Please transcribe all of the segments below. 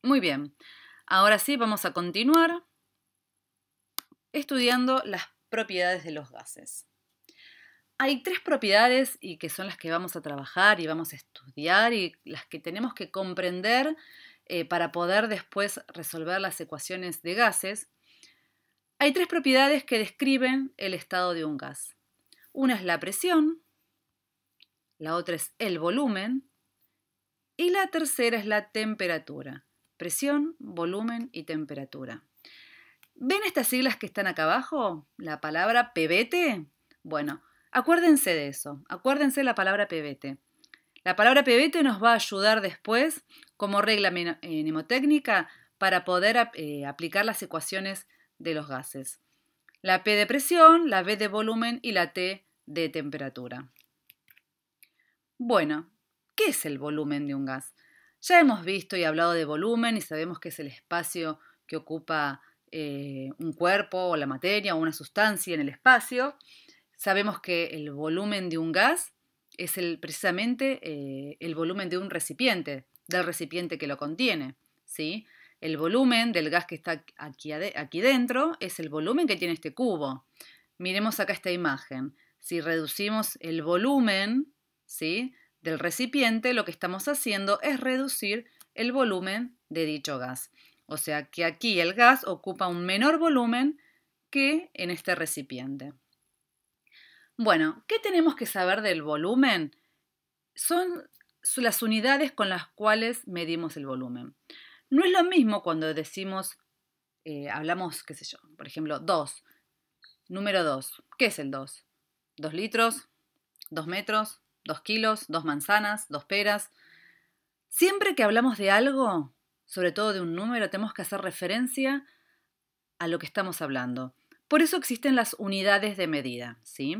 Muy bien. Ahora sí vamos a continuar estudiando las propiedades de los gases. Hay tres propiedades y que son las que vamos a trabajar y vamos a estudiar y las que tenemos que comprender para poder después resolver las ecuaciones de gases. Hay tres propiedades que describen el estado de un gas. Una es la presión, la otra es el volumen y la tercera es la temperatura. Presión, volumen y temperatura. ¿Ven estas siglas que están acá abajo? La palabra pebete. Bueno, acuérdense de eso. Acuérdense la palabra pebete. La palabra pebete nos va a ayudar después como regla mnemotécnica para poder aplicar las ecuaciones de los gases. La P de presión, la V de volumen y la T de temperatura. Bueno, ¿qué es el volumen de un gas? Ya hemos visto y hablado de volumen y sabemos que es el espacio que ocupa un cuerpo o la materia o una sustancia en el espacio. Sabemos que el volumen de un gas es precisamente el volumen de un recipiente, del recipiente que lo contiene, ¿sí? El volumen del gas que está aquí dentro es el volumen que tiene este cubo. Miremos acá esta imagen. Si reducimos el volumen, ¿sí?, del recipiente, lo que estamos haciendo es reducir el volumen de dicho gas. O sea que aquí el gas ocupa un menor volumen que en este recipiente. Bueno, ¿qué tenemos que saber del volumen? Son las unidades con las cuales medimos el volumen. No es lo mismo cuando decimos, hablamos, qué sé yo, por ejemplo, 2. Número 2. ¿Qué es el 2? 2 litros, 2 metros, 2 kilos, 2 manzanas, 2 peras. Siempre que hablamos de algo, sobre todo de un número, tenemos que hacer referencia a lo que estamos hablando. Por eso existen las unidades de medida, ¿sí?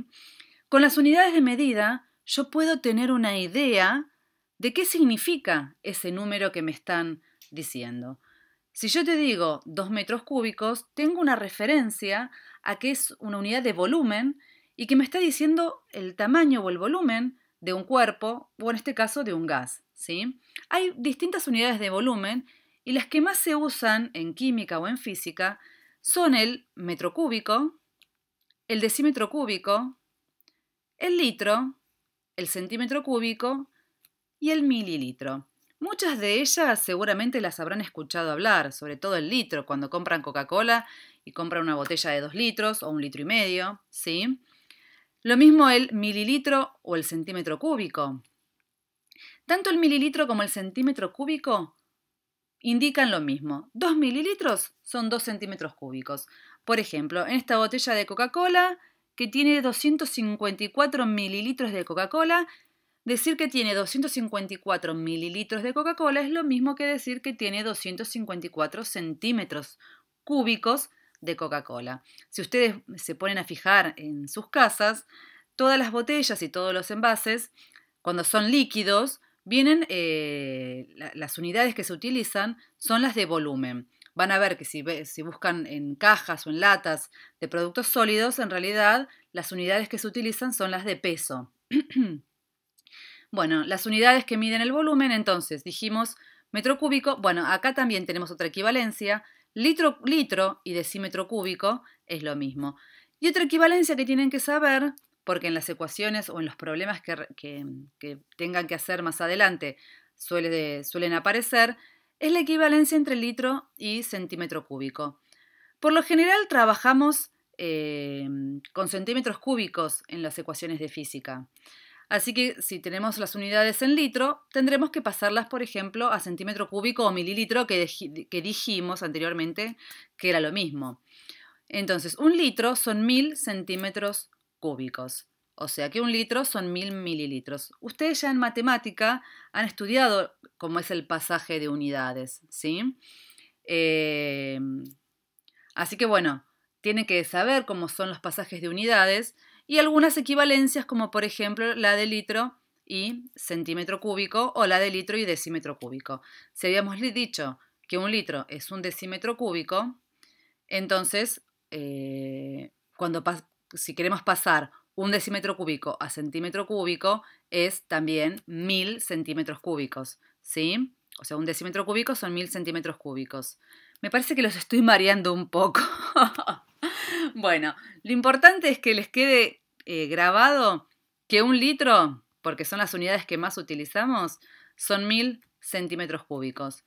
Con las unidades de medida yo puedo tener una idea de qué significa ese número que me están diciendo. Si yo te digo 2 metros cúbicos, tengo una referencia a que es una unidad de volumen y que me está diciendo el tamaño o el volumen de un cuerpo, o en este caso de un gas, ¿sí? Hay distintas unidades de volumen y las que más se usan en química o en física son el metro cúbico, el decímetro cúbico, el litro, el centímetro cúbico y el mililitro. Muchas de ellas seguramente las habrán escuchado hablar, sobre todo el litro, cuando compran Coca-Cola y compran una botella de 2 litros o 1,5 litros, ¿sí? Lo mismo el mililitro o el centímetro cúbico. Tanto el mililitro como el centímetro cúbico indican lo mismo. 2 mililitros son 2 centímetros cúbicos. Por ejemplo, en esta botella de Coca-Cola, que tiene 254 mililitros de Coca-Cola, decir que tiene 254 mililitros de Coca-Cola es lo mismo que decir que tiene 254 centímetros cúbicos de Coca-Cola. Si ustedes se ponen a fijar en sus casas, todas las botellas y todos los envases, cuando son líquidos, vienen, las unidades que se utilizan son las de volumen. Van a ver que si buscan en cajas o en latas de productos sólidos, en realidad las unidades que se utilizan son las de peso. Bueno, las unidades que miden el volumen, entonces dijimos metro cúbico. Bueno, acá también tenemos otra equivalencia. Litro y decímetro cúbico es lo mismo. Y otra equivalencia que tienen que saber, porque en las ecuaciones o en los problemas que tengan que hacer más adelante suelen aparecer, es la equivalencia entre litro y centímetro cúbico. Por lo general trabajamos con centímetros cúbicos en las ecuaciones de física. Así que si tenemos las unidades en litro, tendremos que pasarlas, por ejemplo, a centímetro cúbico o mililitro, que dijimos anteriormente que era lo mismo. Entonces, 1 litro son 1000 centímetros cúbicos. O sea que 1 litro son 1000 mililitros. Ustedes ya en matemática han estudiado cómo es el pasaje de unidades, ¿sí? Así que bueno, tienen que saber cómo son los pasajes de unidades y algunas equivalencias como por ejemplo la de litro y centímetro cúbico o la de litro y decímetro cúbico. Si habíamos dicho que 1 litro es 1 decímetro cúbico, entonces si queremos pasar 1 decímetro cúbico a centímetro cúbico es también 1000 centímetros cúbicos, ¿sí? O sea, un decímetro cúbico son 1000 centímetros cúbicos. Me parece que los estoy mareando un poco. Bueno, lo importante es que les quede grabado que un litro, porque son las unidades que más utilizamos, son 1000 centímetros cúbicos.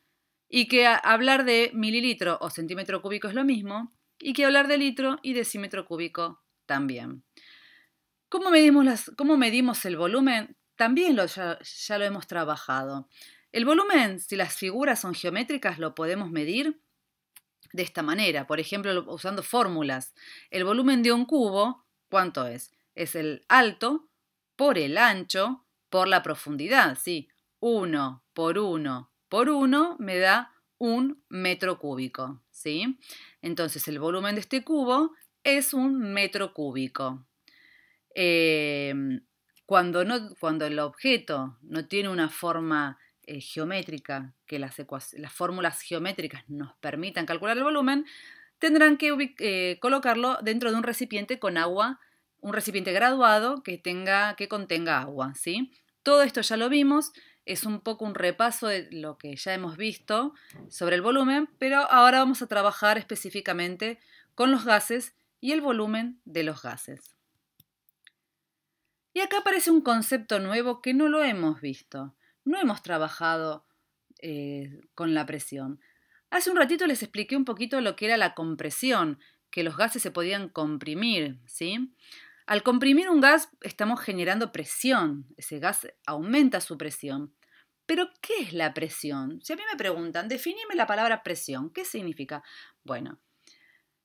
Y que hablar de mililitro o centímetro cúbico es lo mismo, y que hablar de litro y decímetro cúbico también. ¿Cómo medimos el volumen? También ya lo hemos trabajado. El volumen, si las figuras son geométricas, lo podemos medir de esta manera. Por ejemplo, usando fórmulas. El volumen de un cubo, ¿cuánto es? Es el alto por el ancho por la profundidad, ¿sí? 1 por 1 por 1 me da 1 metro cúbico, ¿sí? Entonces, el volumen de este cubo es 1 metro cúbico. Cuando el objeto no tiene una forma geométrica, que las fórmulas geométricas nos permitan calcular el volumen, tendrán que colocarlo dentro de un recipiente con agua, un recipiente graduado que contenga agua, ¿sí? Todo esto ya lo vimos, es un poco un repaso de lo que ya hemos visto sobre el volumen, pero ahora vamos a trabajar específicamente con los gases y el volumen de los gases. Y acá aparece un concepto nuevo que no lo hemos visto. No hemos trabajado con la presión. Hace un ratito les expliqué un poquito lo que era la compresión, que los gases se podían comprimir, ¿sí? Al comprimir un gas estamos generando presión. Ese gas aumenta su presión. Pero, ¿qué es la presión? Si a mí me preguntan, definime la palabra presión, ¿qué significa? Bueno,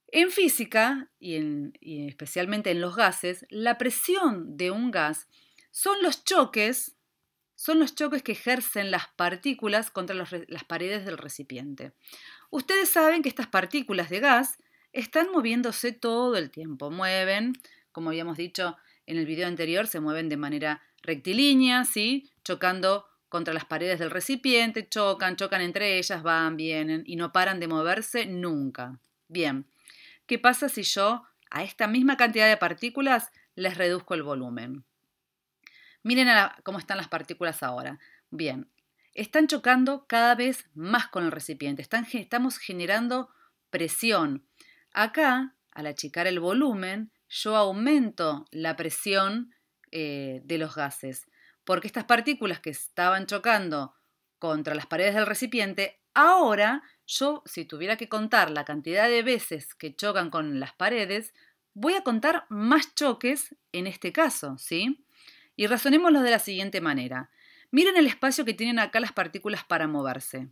en física, y especialmente en los gases, la presión de un gas son los choques que ejercen las partículas contra las paredes del recipiente. Ustedes saben que estas partículas de gas están moviéndose todo el tiempo. Mueven, como habíamos dicho en el video anterior, se mueven de manera rectilínea, ¿sí? Chocando contra las paredes del recipiente, chocan entre ellas, van, vienen y no paran de moverse nunca. Bien. ¿Qué pasa si yo a esta misma cantidad de partículas les reduzco el volumen? Miren cómo están las partículas ahora. Bien, están chocando cada vez más con el recipiente. Estamos generando presión. Acá, al achicar el volumen, yo aumento la presión de los gases. Porque estas partículas que estaban chocando contra las paredes del recipiente, ahora yo, si tuviera que contar la cantidad de veces que chocan con las paredes, voy a contar más choques en este caso, ¿sí? Y razonémoslo de la siguiente manera. Miren el espacio que tienen acá las partículas para moverse.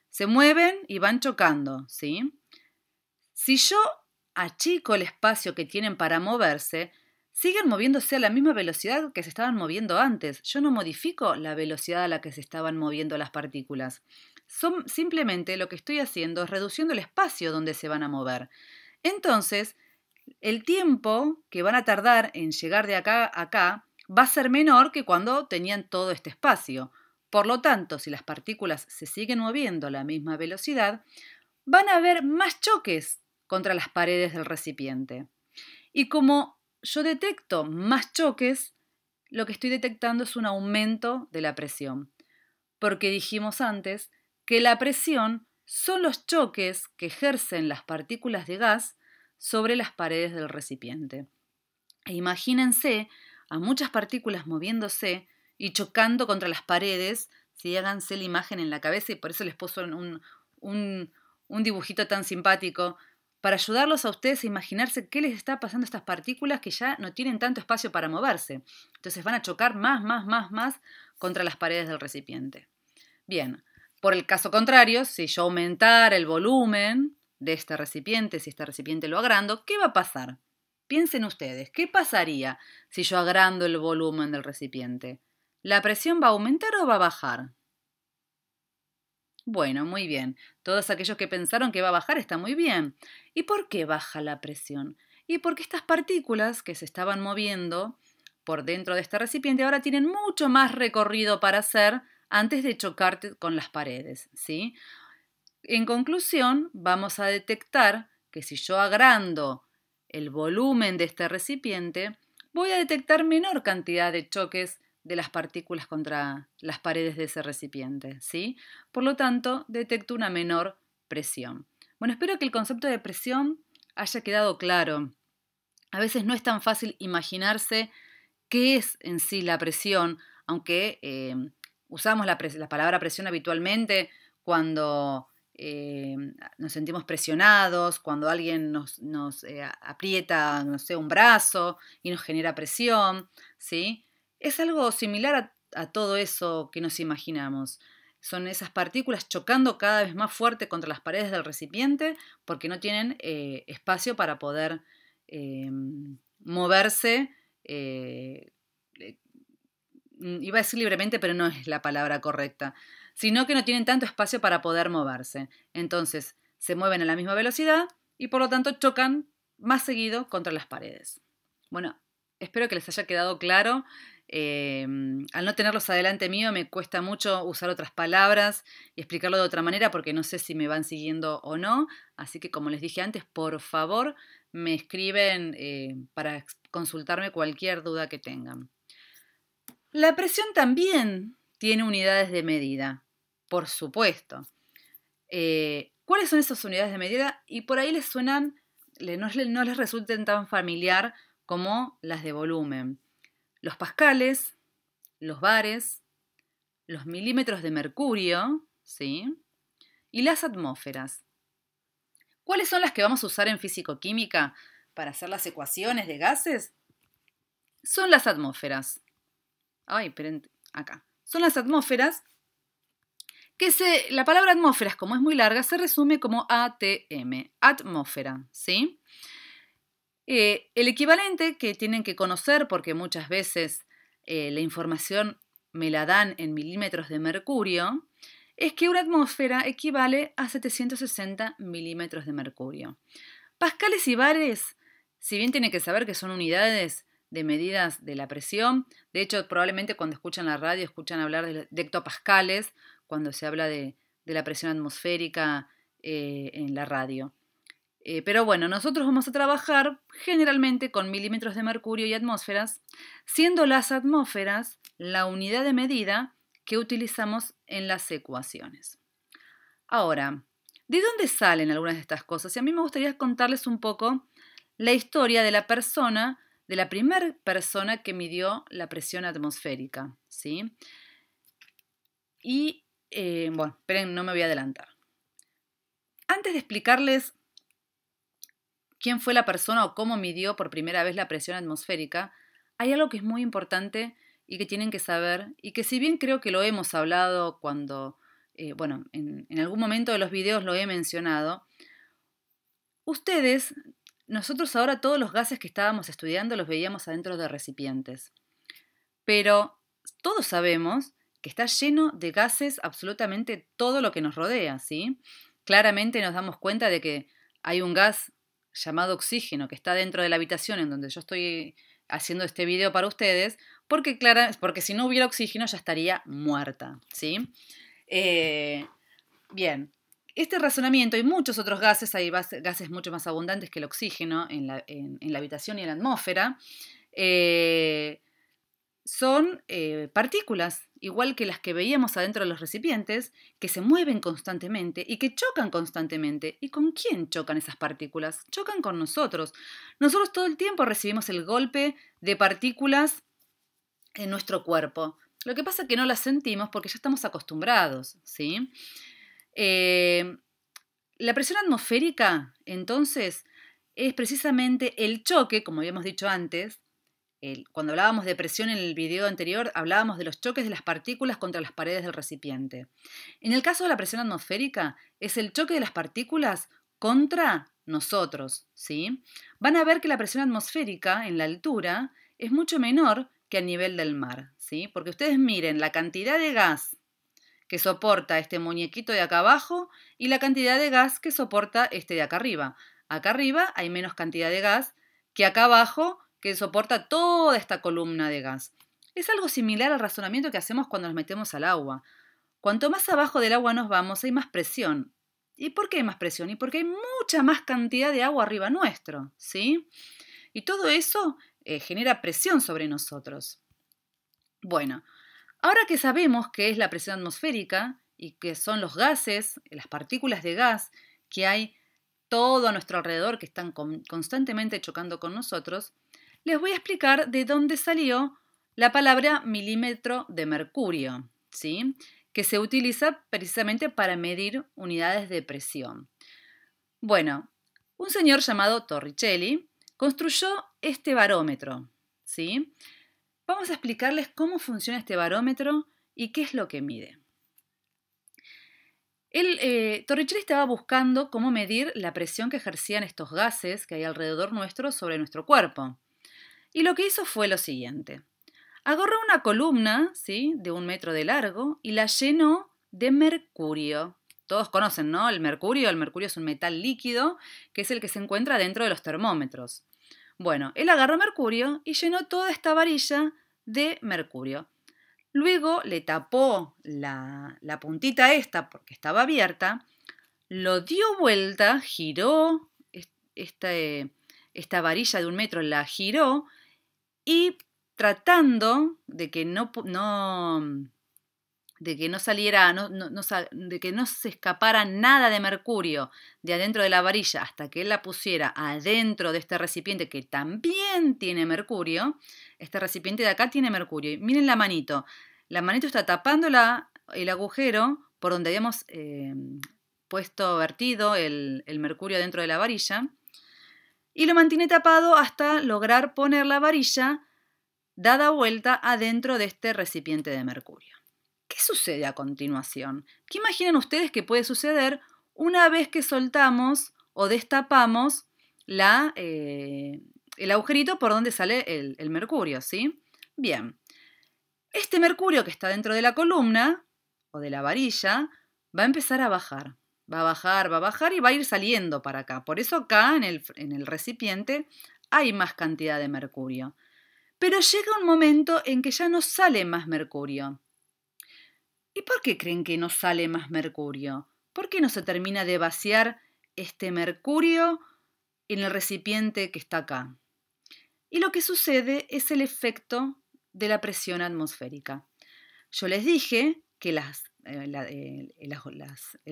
Se mueven y van chocando, ¿sí? Si yo achico el espacio que tienen para moverse, siguen moviéndose a la misma velocidad que se estaban moviendo antes. Yo no modifico la velocidad a la que se estaban moviendo las partículas. Simplemente lo que estoy haciendo es reduciendo el espacio donde se van a mover. Entonces, el tiempo que van a tardar en llegar de acá a acá va a ser menor que cuando tenían todo este espacio. Por lo tanto, si las partículas se siguen moviendo a la misma velocidad, van a haber más choques contra las paredes del recipiente. Y como yo detecto más choques, lo que estoy detectando es un aumento de la presión. Porque dijimos antes que la presión son los choques que ejercen las partículas de gas sobre las paredes del recipiente. E imagínense a muchas partículas moviéndose y chocando contra las paredes, si háganse la imagen en la cabeza, y por eso les puso un dibujito tan simpático, para ayudarlos a ustedes a imaginarse qué les está pasando a estas partículas que ya no tienen tanto espacio para moverse. Entonces van a chocar más contra las paredes del recipiente. Bien, por el caso contrario, si yo aumentara el volumen de este recipiente, si este recipiente lo agrando, ¿qué va a pasar? Piensen ustedes, ¿qué pasaría si yo agrando el volumen del recipiente? ¿La presión va a aumentar o va a bajar? Bueno, muy bien. Todos aquellos que pensaron que va a bajar está muy bien. ¿Y por qué baja la presión? Y porque estas partículas que se estaban moviendo por dentro de este recipiente ahora tienen mucho más recorrido para hacer antes de chocar con las paredes, ¿sí? En conclusión, vamos a detectar que si yo agrando el volumen de este recipiente, voy a detectar menor cantidad de choques de las partículas contra las paredes de ese recipiente, ¿sí? Por lo tanto, detecto una menor presión. Bueno, espero que el concepto de presión haya quedado claro. A veces no es tan fácil imaginarse qué es en sí la presión, aunque usamos la palabra presión habitualmente cuando nos sentimos presionados, cuando alguien nos aprieta, no sé, un brazo y nos genera presión, ¿sí? Es algo similar a todo eso que nos imaginamos. Son esas partículas chocando cada vez más fuerte contra las paredes del recipiente porque no tienen espacio para poder moverse. Iba a decir libremente, pero no es la palabra correcta, sino que no tienen tanto espacio para poder moverse. Entonces, se mueven a la misma velocidad y por lo tanto chocan más seguido contra las paredes. Bueno, espero que les haya quedado claro. Al no tenerlos adelante mío me cuesta mucho usar otras palabras y explicarlo de otra manera porque no sé si me van siguiendo o no. Así que como les dije antes, por favor me escriben para consultarme cualquier duda que tengan. La presión también tiene unidades de medida, por supuesto. ¿Cuáles son esas unidades de medida? Y por ahí les suenan, no les resulten tan familiar como las de volumen. Los pascales, los bares, los milímetros de mercurio, ¿sí? Y las atmósferas. ¿Cuáles son las que vamos a usar en físico-química para hacer las ecuaciones de gases? Son las atmósferas. Ay, esperen, acá. Son las atmósferas la palabra atmósferas, como es muy larga, se resume como ATM, atmósfera, ¿sí? El equivalente que tienen que conocer, porque muchas veces la información me la dan en milímetros de mercurio, es que una atmósfera equivale a 760 milímetros de mercurio. Pascales y bares, si bien tienen que saber que son unidades de medidas de la presión, de hecho probablemente cuando escuchan la radio escuchan hablar de hectopascales, cuando se habla de la presión atmosférica en la radio. Pero bueno, nosotros vamos a trabajar generalmente con milímetros de mercurio y atmósferas, siendo las atmósferas la unidad de medida que utilizamos en las ecuaciones. Ahora, ¿de dónde salen algunas de estas cosas? Y a mí me gustaría contarles un poco la historia de la primera persona que midió la presión atmosférica, ¿sí? Y, bueno, esperen, no me voy a adelantar. Antes de explicarles quién fue la persona o cómo midió por primera vez la presión atmosférica, hay algo que es muy importante y que tienen que saber, y que si bien creo que lo hemos hablado cuando, en algún momento de los videos lo he mencionado, nosotros ahora todos los gases que estábamos estudiando los veíamos adentro de recipientes, pero todos sabemos que está lleno de gases absolutamente todo lo que nos rodea, ¿sí? Claramente nos damos cuenta de que hay un gas llamado oxígeno que está dentro de la habitación en donde yo estoy haciendo este video para ustedes, porque si no hubiera oxígeno ya estaría muerta, ¿sí? Bien, este razonamiento y muchos otros gases, hay gases mucho más abundantes que el oxígeno en la habitación y en la atmósfera, son partículas, igual que las que veíamos adentro de los recipientes, que se mueven constantemente y que chocan constantemente. ¿Y con quién chocan esas partículas? Chocan con nosotros. Nosotros todo el tiempo recibimos el golpe de partículas en nuestro cuerpo. Lo que pasa es que no las sentimos porque ya estamos acostumbrados, ¿sí? La presión atmosférica, entonces, es precisamente el choque, como habíamos dicho antes. Cuando hablábamos de presión en el video anterior, hablábamos de los choques de las partículas contra las paredes del recipiente. En el caso de la presión atmosférica, es el choque de las partículas contra nosotros, ¿sí? Van a ver que la presión atmosférica en la altura es mucho menor que a nivel del mar, ¿sí? Porque ustedes miren la cantidad de gas que soporta este muñequito de acá abajo y la cantidad de gas que soporta este de acá arriba. Acá arriba hay menos cantidad de gas que acá abajo, que soporta toda esta columna de gas. Es algo similar al razonamiento que hacemos cuando nos metemos al agua. Cuanto más abajo del agua nos vamos, hay más presión. ¿Y por qué hay más presión? Y porque hay mucha más cantidad de agua arriba nuestro, ¿sí? Y todo eso genera presión sobre nosotros. Bueno, ahora que sabemos qué es la presión atmosférica y qué son los gases, las partículas de gas que hay todo a nuestro alrededor que están constantemente chocando con nosotros, les voy a explicar de dónde salió la palabra milímetro de mercurio, ¿sí? Que se utiliza precisamente para medir unidades de presión. Bueno, un señor llamado Torricelli construyó este barómetro, ¿sí? Vamos a explicarles cómo funciona este barómetro y qué es lo que mide. Torricelli estaba buscando cómo medir la presión que ejercían estos gases que hay alrededor nuestro sobre nuestro cuerpo. Y lo que hizo fue lo siguiente. Agarró una columna, ¿sí?, de 1 metro de largo y la llenó de mercurio. Todos conocen, ¿no? El mercurio es un metal líquido que es el que se encuentra dentro de los termómetros. Bueno, él agarró mercurio y llenó toda esta varilla de mercurio. Luego le tapó la puntita esta porque estaba abierta, lo dio vuelta, giró esta varilla de 1 metro, la giró y tratando de que no saliera, de que no se escapara nada de mercurio de adentro de la varilla hasta que él la pusiera adentro de este recipiente que también tiene mercurio. Este recipiente de acá tiene mercurio. Y miren la manito está tapando el agujero por donde habíamos vertido el mercurio dentro de la varilla y lo mantiene tapado hasta lograr poner la varilla dada vuelta adentro de este recipiente de mercurio. ¿Qué sucede a continuación? ¿Qué imaginan ustedes que puede suceder una vez que soltamos o destapamos el agujerito por donde sale el mercurio, ¿sí? Bien, este mercurio que está dentro de la columna o de la varilla va a empezar a bajar. Va a bajar y va a ir saliendo para acá. Por eso acá en el recipiente hay más cantidad de mercurio. Pero llega un momento en que ya no sale más mercurio. ¿Y por qué creen que no sale más mercurio? ¿Por qué no se termina de vaciar este mercurio en el recipiente que está acá? Y lo que sucede es el efecto de la presión atmosférica. Yo les dije que el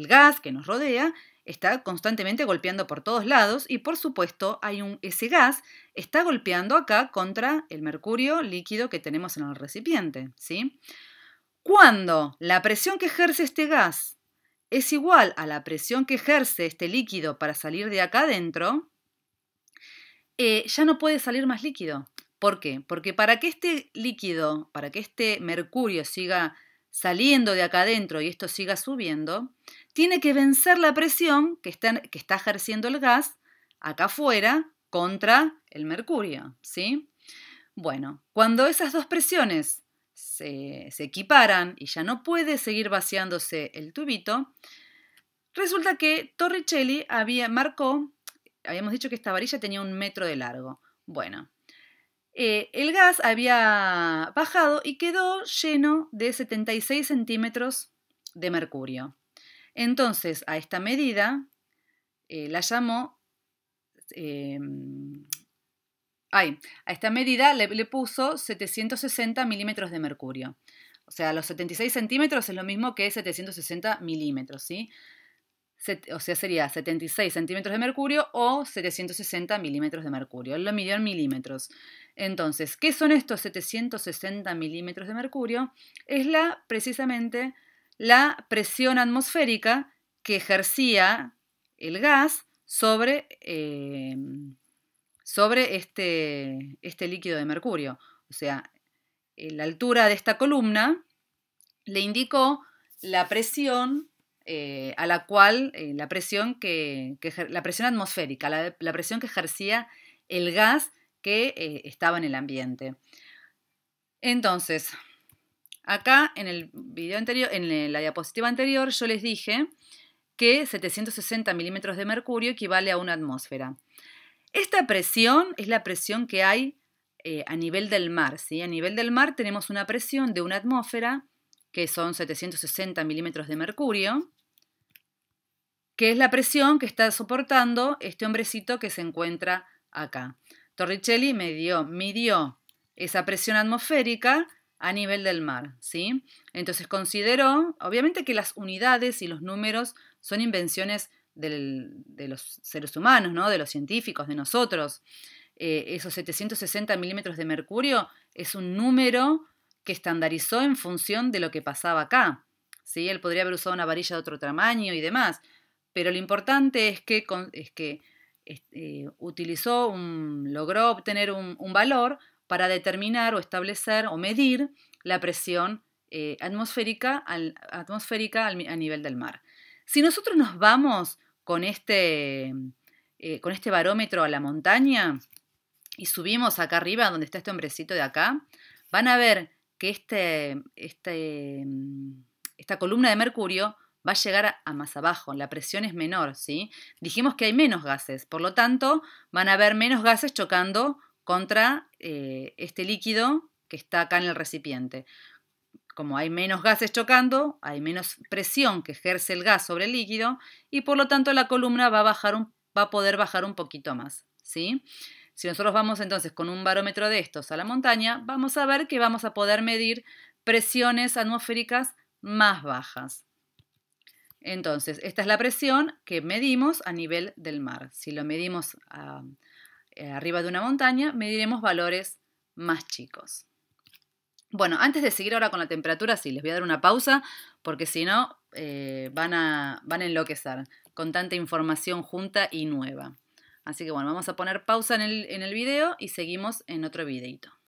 gas que nos rodea está constantemente golpeando por todos lados y por supuesto ese gas está golpeando acá contra el mercurio líquido que tenemos en el recipiente, ¿sí? Cuando la presión que ejerce este gas es igual a la presión que ejerce este líquido para salir de acá adentro, ya no puede salir más líquido. ¿Por qué? Porque para que este mercurio siga saliendo de acá adentro y esto siga subiendo, tiene que vencer la presión que está ejerciendo el gas acá afuera contra el mercurio, ¿sí? Bueno, cuando esas dos presiones se equiparan y ya no puede seguir vaciándose el tubito, resulta que Torricelli habíamos dicho que esta varilla tenía 1 metro de largo. Bueno, el gas había bajado y quedó lleno de 76 centímetros de mercurio. Entonces, a esta medida la llamó... a esta medida le puso 760 milímetros de mercurio. O sea, los 76 centímetros es lo mismo que 760 milímetros, ¿sí? O sea, sería 76 centímetros de mercurio o 760 milímetros de mercurio. Él lo midió en milímetros. Entonces, ¿qué son estos 760 milímetros de mercurio? Es precisamente la presión atmosférica que ejercía el gas sobre este líquido de mercurio. O sea, la altura de esta columna le indicó la presión a la cual la presión atmosférica, la presión que ejercía el gas que estaba en el ambiente. Entonces, acá en el video anterior, en la diapositiva anterior, yo les dije que 760 milímetros de mercurio equivale a 1 atmósfera. Esta presión es la presión que hay a nivel del mar, ¿sí? A nivel del mar tenemos una presión de 1 atmósfera, que son 760 milímetros de mercurio, que es la presión que está soportando este hombrecito que se encuentra acá. Torricelli midió esa presión atmosférica a nivel del mar, ¿sí? Entonces consideró, obviamente que las unidades y los números son invenciones de los seres humanos, ¿no? De los científicos, de nosotros. Esos 760 milímetros de mercurio es un número que estandarizó en función de lo que pasaba acá, ¿sí? Él podría haber usado una varilla de otro tamaño y demás, pero lo importante es que logró obtener un valor para determinar o establecer o medir la presión atmosférica a nivel del mar. Si nosotros nos vamos con este barómetro a la montaña y subimos acá arriba, donde está este hombrecito de acá, van a ver que esta columna de mercurio va a llegar a más abajo, la presión es menor, ¿sí? Dijimos que hay menos gases, por lo tanto, van a haber menos gases chocando contra este líquido que está acá en el recipiente. Como hay menos gases chocando, hay menos presión que ejerce el gas sobre el líquido y por lo tanto la columna va a poder bajar un poquito más, ¿sí? Si nosotros vamos entonces con un barómetro de estos a la montaña, vamos a ver que vamos a poder medir presiones atmosféricas más bajas. Entonces, esta es la presión que medimos a nivel del mar. Si lo medimos arriba de una montaña, mediremos valores más chicos. Bueno, antes de seguir ahora con la temperatura, sí, les voy a dar una pausa, porque si no, van a enloquecer con tanta información junta y nueva. Así que bueno, vamos a poner pausa en el video y seguimos en otro videito.